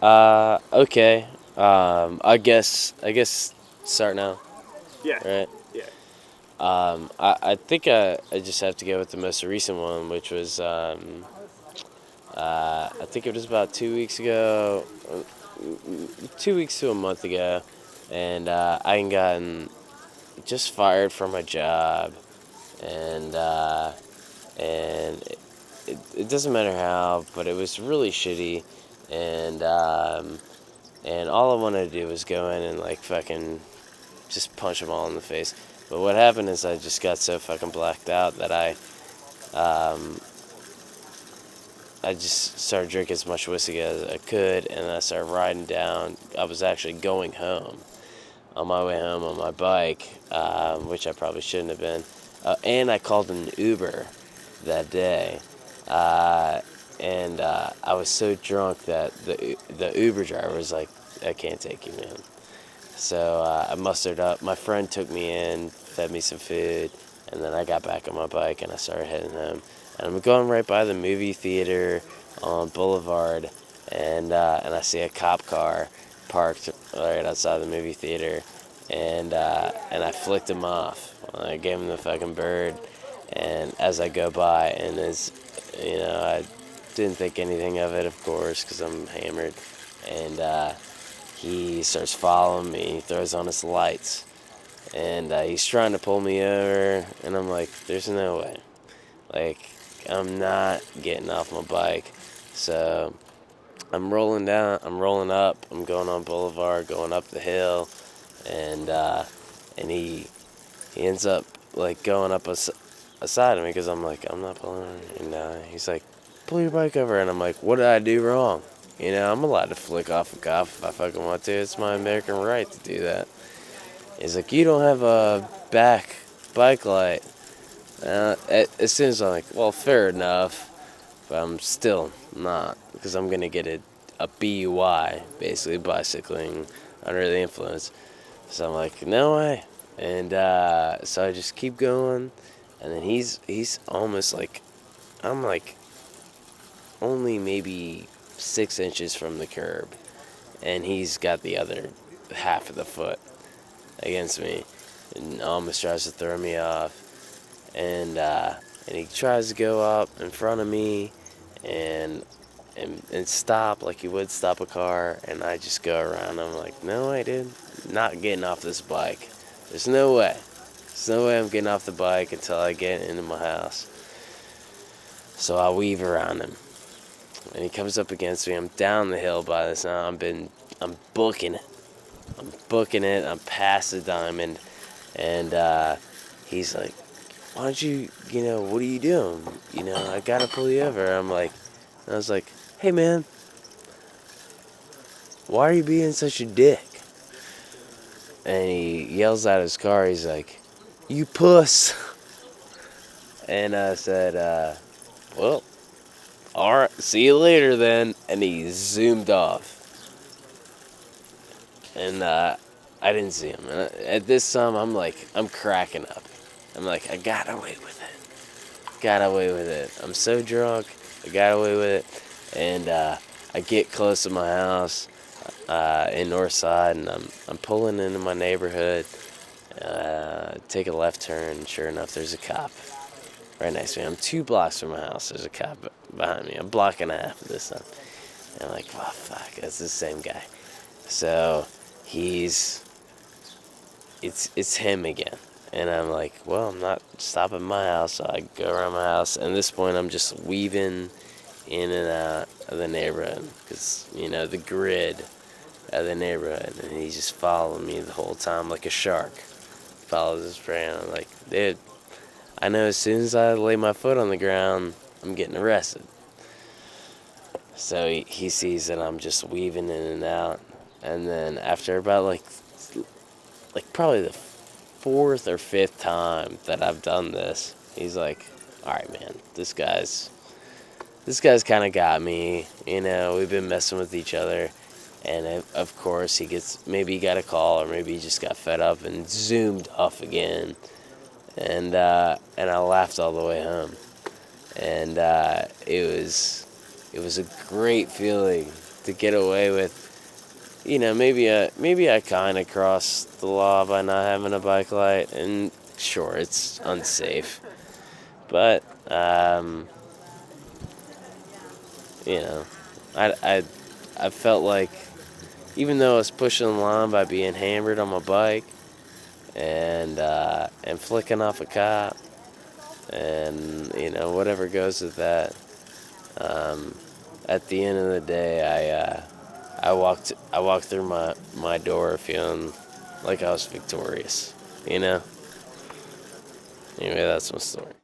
Okay. I guess start now, Yeah, right? yeah. I think I just have to go with the most recent one, which was I think it was about 2 weeks ago, 2 weeks to a month ago, and I had gotten just fired from my job, and it doesn't matter how, but it was really shitty, and and all I wanted to do was go in and like fucking just punch them all in the face. But what happened is I just got so fucking blacked out that um, I just started drinking as much whiskey as I could, and I started riding down. I was actually going home on my way home on my bike, which I probably shouldn't have been. And I called an Uber that day, uh, and I was so drunk that the Uber driver was like, "I can't take you, man." So I mustered up. My friend took me in, fed me some food, and then I got back on my bike and I started heading home. And I'm going right by the movie theater on Boulevard, and I see a cop car parked right outside the movie theater, and I flicked him off. I gave him the fucking bird, and as I go by, and I didn't think anything of it, of course, because I'm hammered, and he starts following me. He throws on his lights, and he's trying to pull me over, and I'm like, "There's no way. Like, I'm not getting off my bike." So I'm rolling down. I'm rolling up. I'm going on Boulevard, going up the hill, and he ends up like going up aside of me because I'm like, "I'm not pulling," and he's like, "Pull your bike over," and I'm like, "What did I do wrong?" I'm allowed to flick off a cop if I fucking want to. It's my American right to do that. He's like, "You don't have a back bike light." As soon as I'm like, "Well, fair enough," but I'm still not because I'm gonna get a BUI, basically bicycling under the influence. So I'm like, "No way," and so I just keep going, and then he's almost like I'm like only maybe 6 inches from the curb, and he's got the other half of the foot against me, and almost tries to throw me off. And he tries to go up in front of me, and and stop like you would stop a car, and I just go around. I'm like, no way, dude, not getting off this bike. There's no way. There's no way I'm getting off the bike until I get into my house. So I weave around him, and he comes up against me. I'm down the hill by this now. I'm booking it. I'm booking it. I'm past the diamond, and he's like, "Why don't you, what are you doing? I gotta pull you over." I was like, "Hey man, why are you being such a dick?" And he yells out of his car. He's like, "You puss!" And I said, "Well, all right, see you later then." And he zoomed off. And I didn't see him. And at this time, I'm cracking up. I'm like, I got away with it. Got away with it. I'm so drunk. I got away with it. And I get close to my house in Northside, and I'm pulling into my neighborhood. Take a left turn. Sure enough, there's a cop right next to me. I'm 2 blocks from my house. There's a cop behind me. A block and a half this time. And I'm like, oh fuck, that's the same guy. So he's it's him again. And I'm like, well, I'm not stopping my house, so I go around my house. And at this point, I'm just weaving in and out of the neighborhood because, the grid of the neighborhood. And he's just following me the whole time like a shark. Follows his prey. And I'm like, dude, I know as soon as I lay my foot on the ground, I'm getting arrested. So he sees that I'm just weaving in and out. And then after about like probably the fourth or fifth time that I've done this, he's like, "All right, man, this guy's kind of got me. We've been messing with each other." And of course, maybe he got a call, or maybe he just got fed up and zoomed off again. And I laughed all the way home. And it was a great feeling to get away with, maybe I kind of crossed the law by not having a bike light, and sure, it's unsafe, but you know, I I I felt like even though I was pushing the line by being hammered on my bike and flicking off a cop and whatever goes with that. Um, at the end of the day, I walked through my door feeling like I was victorious. Anyway, that's my story.